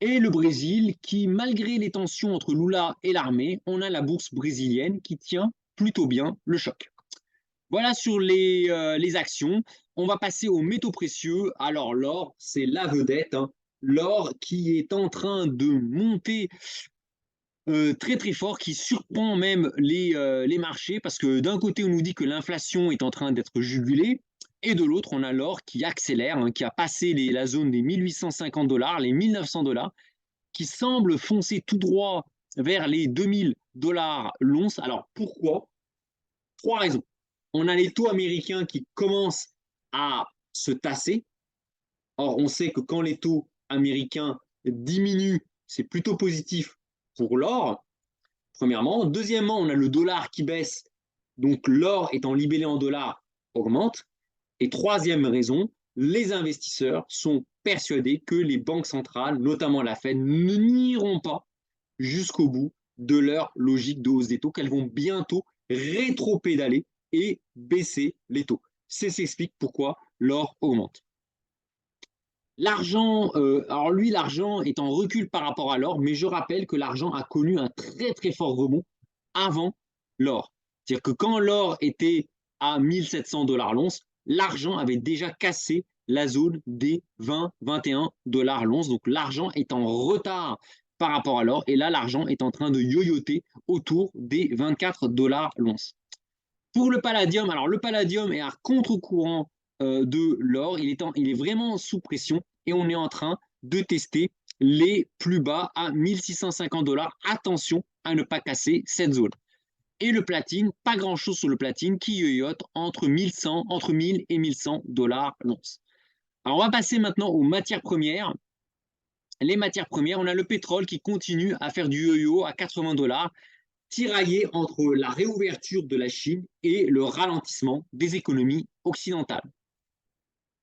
Et le Brésil, qui, malgré les tensions entre Lula et l'armée, on a la bourse brésilienne qui tient plutôt bien le choc. Voilà sur les actions. On va passer aux métaux précieux. Alors l'or, c'est la vedette, hein. L'or qui est en train de monter très très fort, qui surprend même les marchés, parce que d'un côté, on nous dit que l'inflation est en train d'être jugulée, et de l'autre, on a l'or qui accélère, hein, qui a passé la zone des 1850 $, les 1900 $, qui semble foncer tout droit vers les 2000 $ l'once. Alors pourquoi? Trois raisons. On a les taux américains qui commencent à se tasser. Or, on sait que quand les taux américains diminuent, c'est plutôt positif pour l'or, premièrement. Deuxièmement, on a le dollar qui baisse, donc l'or étant libellé en dollars augmente. Et troisième raison, les investisseurs sont persuadés que les banques centrales, notamment la Fed, n'iront pas jusqu'au bout de leur logique de hausse des taux, qu'elles vont bientôt rétro-pédaler et baisser les taux. C'est ce qui explique pourquoi l'or augmente. L'argent, alors lui, l'argent est en recul par rapport à l'or, mais je rappelle que l'argent a connu un très très fort rebond avant l'or. C'est-à-dire que quand l'or était à 1700 $ l'once, l'argent avait déjà cassé la zone des 20-21 $ l'once. Donc l'argent est en retard par rapport à l'or, et là l'argent est en train de yoyoter autour des 24 $ l'once. Pour le palladium, alors le palladium est à contre-courant de l'or, il est vraiment sous pression, et on est en train de tester les plus bas à 1650 $. Attention à ne pas casser cette zone. Et le platine, pas grand-chose sur le platine qui yoyote entre 1100, entre 1000 et 1100 $ l'once. Alors on va passer maintenant aux matières premières. Les matières premières, on a le pétrole qui continue à faire du yo-yo à 80 $, tiraillé entre la réouverture de la Chine et le ralentissement des économies occidentales.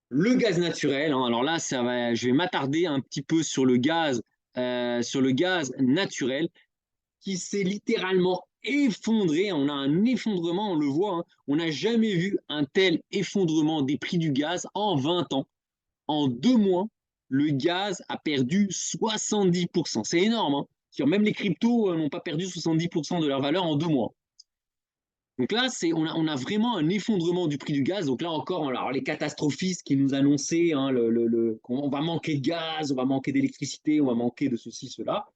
Le gaz naturel, hein, alors là, je vais m'attarder un petit peu sur le gaz naturel qui s'est littéralement effondré. On a un effondrement, on le voit, hein. On n'a jamais vu un tel effondrement des prix du gaz en 20 ans. En 2 mois, le gaz a perdu 70%. C'est énorme, hein. Même les cryptos n'ont pas perdu 70% de leur valeur en 2 mois. Donc là, on a vraiment un effondrement du prix du gaz. Donc là encore, alors les catastrophistes qui nous annonçaient, hein, qu'on va manquer de gaz, on va manquer d'électricité, on va manquer de ceci, cela.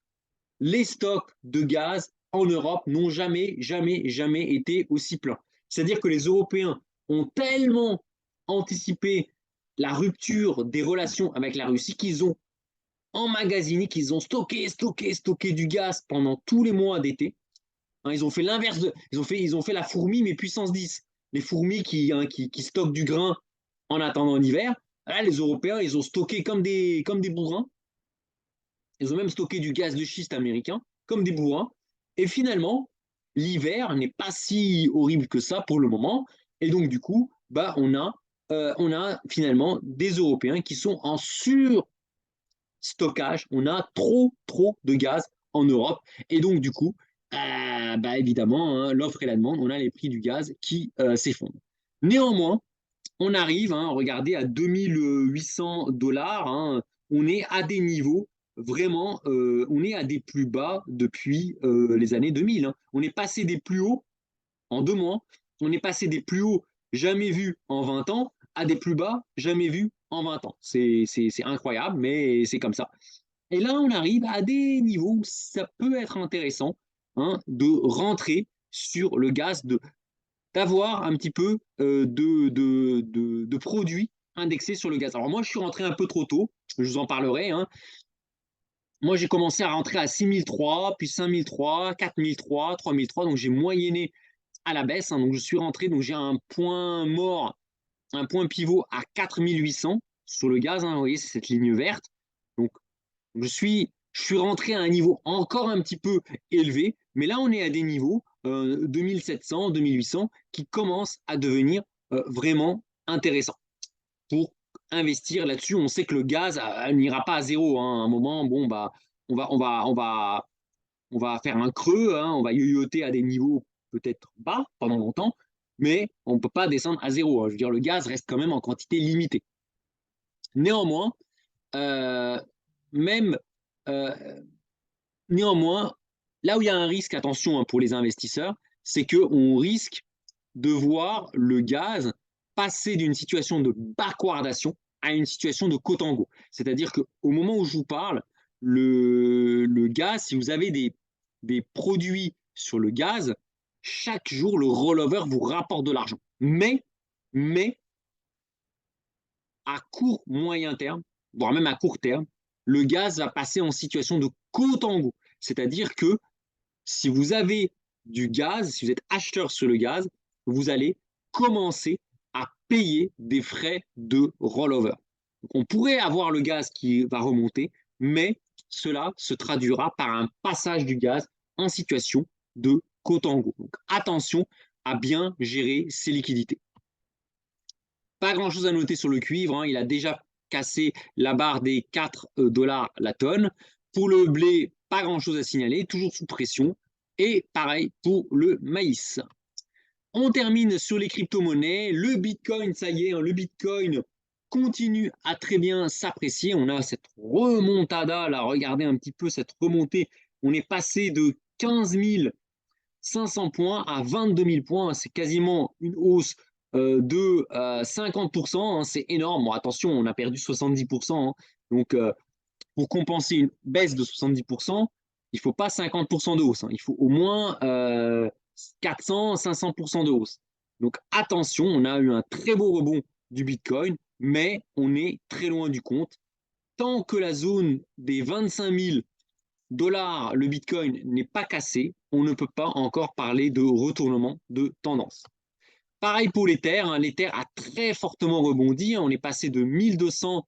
Les stocks de gaz en Europe n'ont jamais, jamais, jamais été aussi pleins. C'est-à-dire que les Européens ont tellement anticipé la rupture des relations avec la Russie qu'ils ont emmagasiné, qu'ils ont stocké du gaz pendant tous les mois d'été. Hein, ils ont fait l'inverse ils ont fait la fourmi, mais puissance 10. Les fourmis qui stockent du grain en attendant l'hiver. Là, les Européens, ils ont stocké comme des bourrins. Ils ont même stocké du gaz de schiste américain, comme des bourrins. Et finalement, l'hiver n'est pas si horrible que ça pour le moment. Et donc, du coup, bah, on a finalement des Européens qui sont en surstockage. On a trop de gaz en Europe. Et donc, du coup, bah, évidemment, hein, l'offre et la demande, on a les prix du gaz qui s'effondrent. Néanmoins, on arrive, hein, regardez, à 2800 $. Hein, on est à des niveaux vraiment, on est à des plus bas depuis les années 2000. Hein. On est passé des plus hauts en 2 mois, on est passé des plus hauts jamais vus en 20 ans à des plus bas jamais vus en 20 ans. C'est incroyable, mais c'est comme ça. Et là, on arrive à des niveaux où ça peut être intéressant, hein, de rentrer sur le gaz, d'avoir un petit peu de produits indexés sur le gaz. Alors moi, je suis rentré un peu trop tôt, je vous en parlerai, hein. moi, j'ai commencé à rentrer à 6003, puis 5003, 4003, 3003. Donc, j'ai moyenné à la baisse, hein. Donc, je suis rentré. Donc, j'ai un point mort, un point pivot à 4800 sur le gaz, hein. Vous voyez, c'est cette ligne verte. Donc, je suis rentré à un niveau encore un petit peu élevé. Mais là, on est à des niveaux 2700, 2800 qui commencent à devenir vraiment intéressants pour investir là-dessus. On sait que le gaz n'ira pas à zéro, hein. À un moment, bon, bah, on va, on va, on va, on va faire un creux, hein. On va yoyoter à des niveaux peut-être bas pendant longtemps, mais on ne peut pas descendre à zéro, hein. Je veux dire, le gaz reste quand même en quantité limitée. Néanmoins, euh, même euh, néanmoins, là où il y a un risque, attention, hein, pour les investisseurs, c'est qu'on risque de voir le gaz passer d'une situation de backwardation à une situation de contango. C'est-à-dire qu'au moment où je vous parle, le gaz, si vous avez des produits sur le gaz, chaque jour, le rollover vous rapporte de l'argent. Mais, à court, moyen terme, voire même à court terme, le gaz va passer en situation de contango. C'est-à-dire que si vous avez du gaz, si vous êtes acheteur sur le gaz, vous allez commencer à payer des frais de rollover. Donc, on pourrait avoir le gaz qui va remonter, mais cela se traduira par un passage du gaz en situation de contango. Donc attention à bien gérer ses liquidités. Pas grand-chose à noter sur le cuivre, hein. Il a déjà cassé la barre des 4 dollars la tonne. Pour le blé, pas grand-chose à signaler, toujours sous pression. Et pareil pour le maïs. On termine sur les crypto-monnaies. Le Bitcoin, ça y est, hein, le Bitcoin continue à très bien s'apprécier. On a cette remontada, là, regardez un petit peu cette remontée. On est passé de 15 500 points à 22 000 points. C'est quasiment une hausse de 50%, hein. C'est énorme. Bon, attention, on a perdu 70%, hein. Donc, pour compenser une baisse de 70%, il ne faut pas 50% de hausse, hein. Il faut au moins 400, 500% de hausse. Donc, attention, on a eu un très beau rebond du Bitcoin, mais on est très loin du compte. Tant que la zone des 25 000 dollars, le Bitcoin n'est pas cassé, on ne peut pas encore parler de retournement de tendance. Pareil pour l'Ether, hein. L'Ether a très fortement rebondi, hein. On est passé de 1200,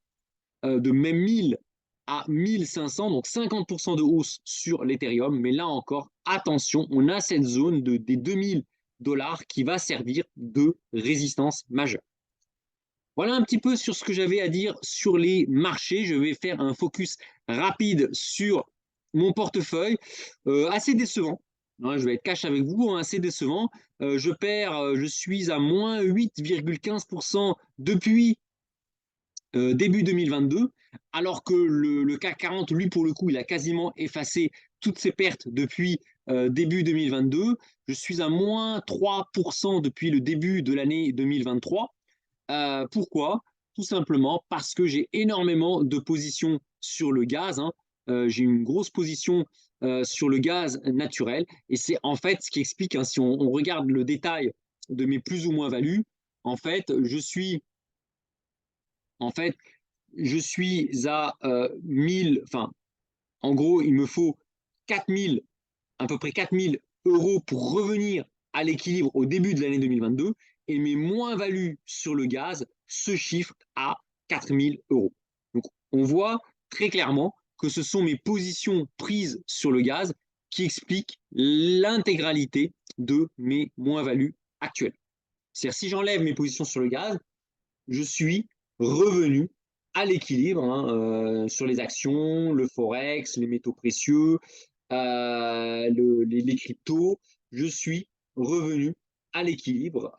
de même 1000 à 1500, donc 50% de hausse sur l'Ethereum. Mais là encore, attention, on a cette zone des 2000 dollars qui va servir de résistance majeure. Voilà un petit peu sur ce que j'avais à dire sur les marchés. Je vais faire un focus rapide sur mon portefeuille. Assez décevant, hein, je vais être cash avec vous, hein, assez décevant. Je suis à moins 8,15% depuis début 2022, alors que le CAC 40, lui, pour le coup, il a quasiment effacé toutes ses pertes depuis début 2022. Je suis à moins 3% depuis le début de l'année 2023. Pourquoi? Tout simplement parce que j'ai énormément de positions sur le gaz, hein. J'ai une grosse position sur le gaz naturel. Et c'est en fait ce qui explique, hein, si on regarde le détail de mes plus ou moins values, en fait, en fait, je suis à 1000, enfin, en gros, il me faut 4000, à peu près 4000 euros pour revenir à l'équilibre au début de l'année 2022, et mes moins-values sur le gaz se chiffrent à 4000 euros. Donc, on voit très clairement que ce sont mes positions prises sur le gaz qui expliquent l'intégralité de mes moins-values actuelles. C'est-à-dire, si j'enlève mes positions sur le gaz, je suis revenu à l'équilibre, hein, sur les actions, le forex, les métaux précieux, les cryptos. Je suis revenu à l'équilibre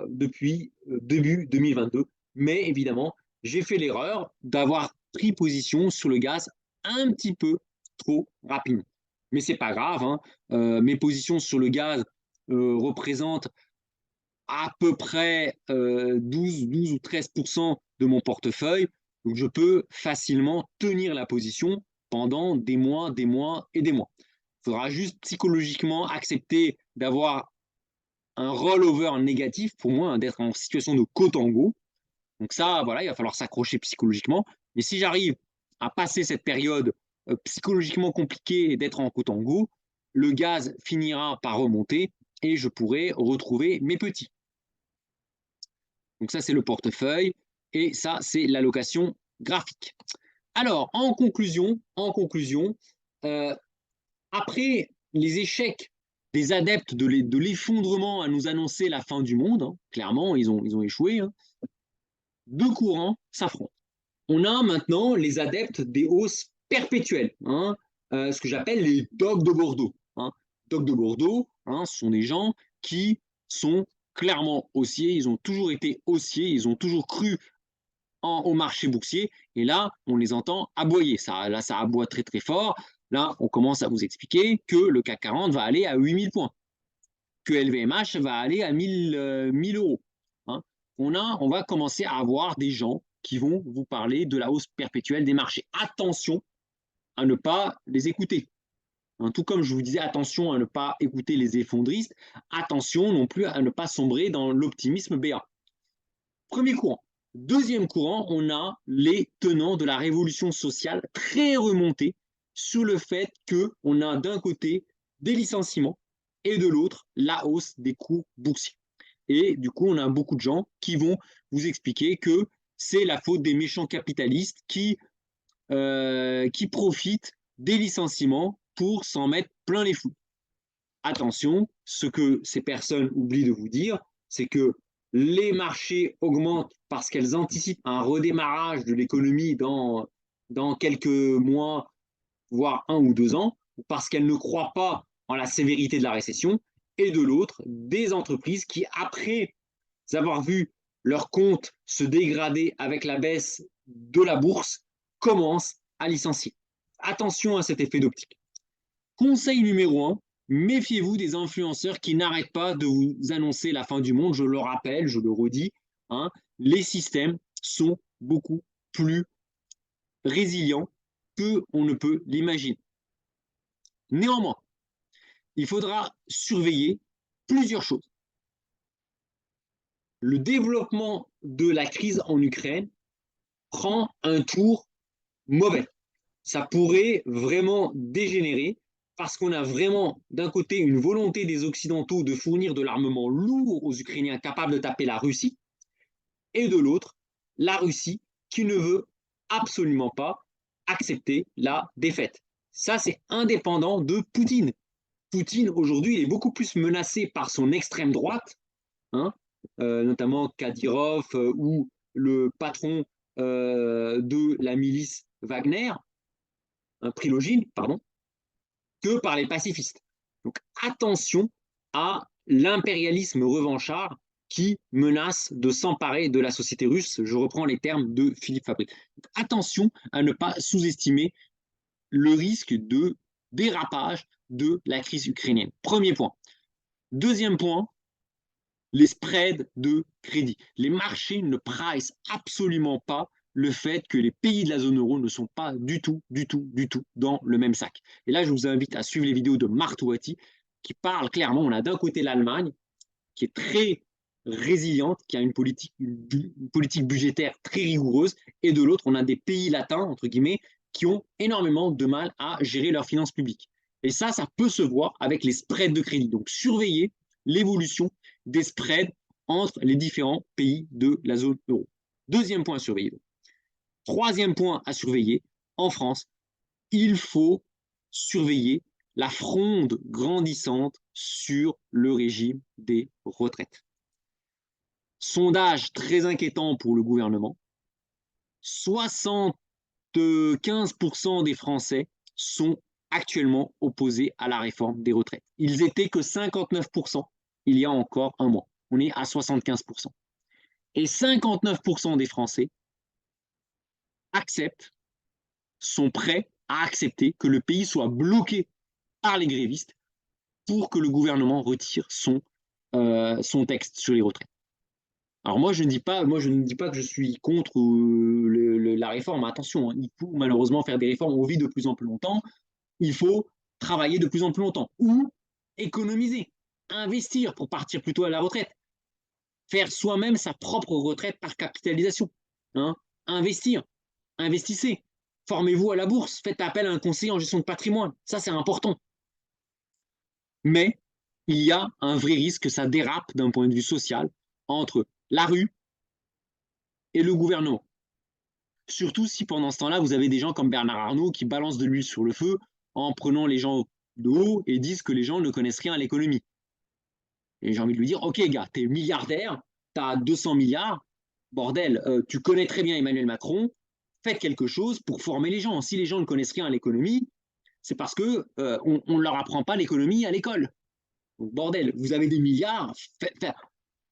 depuis début 2022. Mais évidemment, j'ai fait l'erreur d'avoir pris position sur le gaz un petit peu trop rapidement. Mais c'est pas grave, hein. Mes positions sur le gaz représentent à peu près 12 ou 13% de mon portefeuille. Donc, je peux facilement tenir la position pendant des mois et des mois. Il faudra juste psychologiquement accepter d'avoir un rollover négatif pour moi, hein, d'être en situation de contango. Donc ça, voilà, il va falloir s'accrocher psychologiquement. Mais si j'arrive à passer cette période psychologiquement compliqué d'être en contango, le gaz finira par remonter et je pourrai retrouver mes petits. Donc ça, c'est le portefeuille et ça, c'est l'allocation graphique. Alors, en conclusion, euh, après les échecs des adeptes de l'effondrement à nous annoncer la fin du monde, hein, clairement, ils ont échoué, hein, deux courants s'affrontent. On a maintenant les adeptes des hausses perpétuelles, hein, ce que j'appelle les dogs de Bordeaux. Hein. Dogs de Bordeaux, hein, ce sont des gens qui sont clairement haussiers, ils ont toujours été haussiers, ils ont toujours cru au marché boursier, et là, on les entend aboyer. Là, ça aboie très très fort. Là, on commence à vous expliquer que le CAC 40 va aller à 8000 points, que LVMH va aller à 1000 euros. Hein. On va commencer à avoir des gens qui vont vous parler de la hausse perpétuelle des marchés. Attention à ne pas les écouter. Hein, tout comme je vous disais, attention à ne pas écouter les effondristes, attention non plus à ne pas sombrer dans l'optimisme BA. Premier courant. Deuxième courant, on a les tenants de la révolution sociale très remontés sur le fait qu'on a d'un côté des licenciements et de l'autre la hausse des cours boursiers. Et du coup, on a beaucoup de gens qui vont vous expliquer que c'est la faute des méchants capitalistes qui profitent des licenciements pour s'en mettre plein les fous. Attention, ce que ces personnes oublient de vous dire, c'est que les marchés augmentent parce qu'elles anticipent un redémarrage de l'économie dans quelques mois, voire 1 ou 2 ans, parce qu'elles ne croient pas en la sévérité de la récession, et de l'autre, des entreprises qui, après avoir vu leurs comptes se dégrader avec la baisse de la bourse, commencent à licencier. Attention à cet effet d'optique. Conseil numéro 1, méfiez-vous des influenceurs qui n'arrêtent pas de vous annoncer la fin du monde. Je le rappelle, je le redis, hein, les systèmes sont beaucoup plus résilients qu'on ne peut l'imaginer. Néanmoins, il faudra surveiller plusieurs choses. Le développement de la crise en Ukraine prend un tour mauvais. Ça pourrait vraiment dégénérer parce qu'on a vraiment d'un côté une volonté des Occidentaux de fournir de l'armement lourd aux Ukrainiens capables de taper la Russie, et de l'autre, la Russie qui ne veut absolument pas accepter la défaite. Ça, c'est indépendant de Poutine. Poutine, aujourd'hui, il est beaucoup plus menacé par son extrême droite, hein, notamment Kadyrov ou le patron de la milice Wagner, Prigogine, pardon, que par les pacifistes. Donc attention à l'impérialisme revanchard qui menace de s'emparer de la société russe. Je reprends les termes de Philippe Fabry. Donc, attention à ne pas sous-estimer le risque de dérapage de la crise ukrainienne. Premier point. Deuxième point, les spreads de crédit. Les marchés ne price absolument pas le fait que les pays de la zone euro ne sont pas du tout dans le même sac. Et là, je vous invite à suivre les vidéos de Marc Touati qui parle clairement. On a d'un côté l'Allemagne qui est très résiliente, qui a une politique budgétaire très rigoureuse, et de l'autre, on a des pays latins, entre guillemets, qui ont énormément de mal à gérer leurs finances publiques. Et ça peut se voir avec les spreads de crédit. Donc, surveillez l'évolution des spreads entre les différents pays de la zone euro. Deuxième point à surveiller. Troisième point à surveiller, en France, il faut surveiller la fronde grandissante sur le régime des retraites. Sondage très inquiétant pour le gouvernement. 75% des Français sont actuellement opposés à la réforme des retraites. Ils étaient que 59% il y a encore un mois. On est à 75%. Et 59% des Français sont prêts à accepter que le pays soit bloqué par les grévistes pour que le gouvernement retire son texte sur les retraites. Alors moi, je ne dis pas que je suis contre la réforme. Attention, hein, il faut malheureusement faire des réformes. On vit de plus en plus longtemps. Il faut travailler de plus en plus longtemps ou économiser, investir pour partir plutôt à la retraite, faire soi-même sa propre retraite par capitalisation, hein, investir, investissez, Formez-vous à la bourse, faites appel à un conseiller en gestion de patrimoine. Ça, c'est important. Mais il y a un vrai risque que ça dérape d'un point de vue social entre la rue et le gouvernement. Surtout si pendant ce temps-là, vous avez des gens comme Bernard Arnault qui balancent de l'huile sur le feu en prenant les gens de haut et disent que les gens ne connaissent rien à l'économie. Et j'ai envie de lui dire, ok gars, t'es milliardaire, t'as 200 milliards, bordel, tu connais très bien Emmanuel Macron, faites quelque chose pour former les gens. Si les gens ne connaissent rien à l'économie, c'est parce que on ne leur apprend pas l'économie à l'école. Donc, bordel, vous avez des milliards,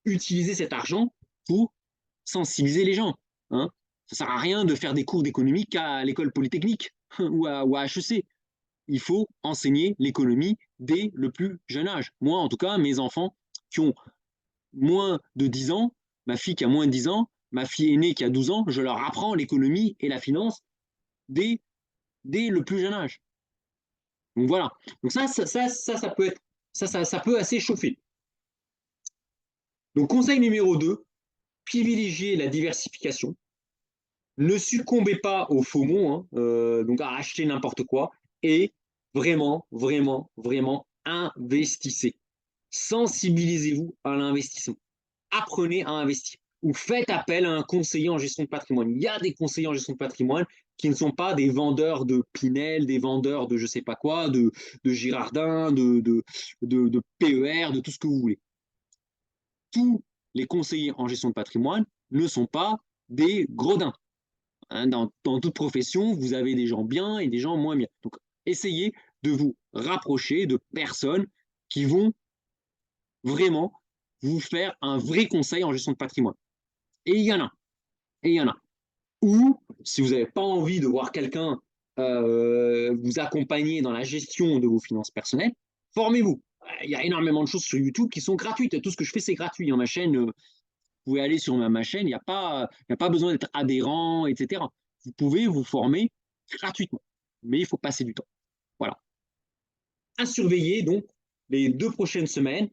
utilisez cet argent pour sensibiliser les gens. Hein. Ça ne sert à rien de faire des cours d'économie qu'à l'école polytechnique ou à HEC. Il faut enseigner l'économie dès le plus jeune âge. Moi, en tout cas, mes enfants qui ont moins de 10 ans, ma fille qui a moins de 10 ans, ma fille aînée qui a 12 ans, je leur apprends l'économie et la finance dès, dès le plus jeune âge. Donc voilà. Donc ça peut être, ça peut assez chauffer. Donc conseil numéro 2, privilégiez la diversification. Ne succombez pas au FOMO, hein, donc à acheter n'importe quoi, et vraiment, vraiment, vraiment investissez. Sensibilisez-vous à l'investissement. Apprenez à investir ou faites appel à un conseiller en gestion de patrimoine. Il y a des conseillers en gestion de patrimoine qui ne sont pas des vendeurs de Pinel, des vendeurs de je ne sais pas quoi, de Girardin, de PER, de tout ce que vous voulez. Tous les conseillers en gestion de patrimoine ne sont pas des gredins. Hein, dans toute profession, vous avez des gens bien et des gens moins bien. Donc, essayez de vous rapprocher de personnes qui vont vraiment vous faire un vrai conseil en gestion de patrimoine. Et il y en a. Et il y en a. Ou, si vous n'avez pas envie de voir quelqu'un vous accompagner dans la gestion de vos finances personnelles, formez-vous. Il y a énormément de choses sur YouTube qui sont gratuites. Tout ce que je fais, c'est gratuit. Dans ma chaîne, vous pouvez aller sur ma chaîne, il n'y a pas besoin d'être adhérent, etc. Vous pouvez vous former gratuitement. Mais il faut passer du temps. Voilà. À surveiller, donc, les 2 prochaines semaines,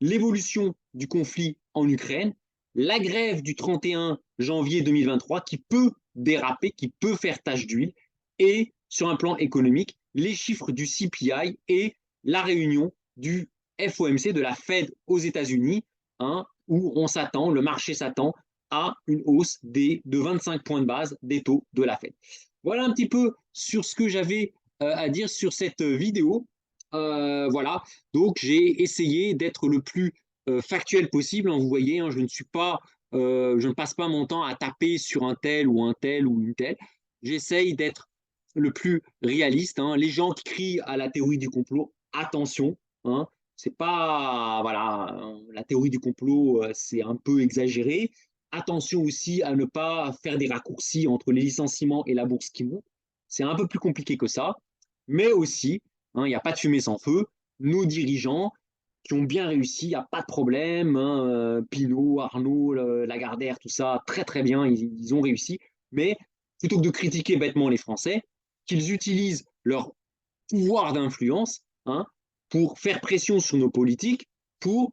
l'évolution du conflit en Ukraine, la grève du 31 janvier 2023 qui peut déraper, qui peut faire tache d'huile, et sur un plan économique, les chiffres du CPI et la réunion du FOMC, de la Fed aux États-Unis, hein, où on s'attend, le marché s'attend à une hausse de 25 points de base des taux de la Fed. Voilà un petit peu sur ce que j'avais à dire sur cette vidéo. Voilà, donc j'ai essayé d'être le plus factuel possible. Hein, vous voyez, hein, je ne passe pas mon temps à taper sur un tel ou une telle. J'essaye d'être le plus réaliste. Hein. Les gens qui crient à la théorie du complot, attention. Hein, c'est pas, voilà, la théorie du complot, c'est un peu exagéré. Attention aussi à ne pas faire des raccourcis entre les licenciements et la bourse qui monte. C'est un peu plus compliqué que ça. Mais aussi, hein, il n'y a pas de fumée sans feu. Nos dirigeants qui ont bien réussi, il n'y a pas de problème. Hein, Pinault, Arnault, Lagardère, tout ça, très très bien, ils ont réussi. Mais plutôt que de critiquer bêtement les Français, qu'ils utilisent leur pouvoir d'influence, hein, pour faire pression sur nos politiques, pour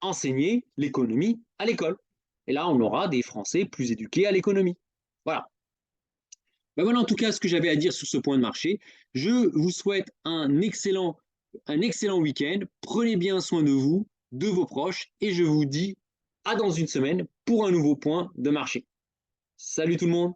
enseigner l'économie à l'école. Et là, on aura des Français plus éduqués à l'économie. Voilà. Ben voilà en tout cas ce que j'avais à dire sur ce point de marché. Je vous souhaite un excellent week-end. Prenez bien soin de vous, de vos proches, et je vous dis à dans une semaine pour un nouveau point de marché. Salut tout le monde!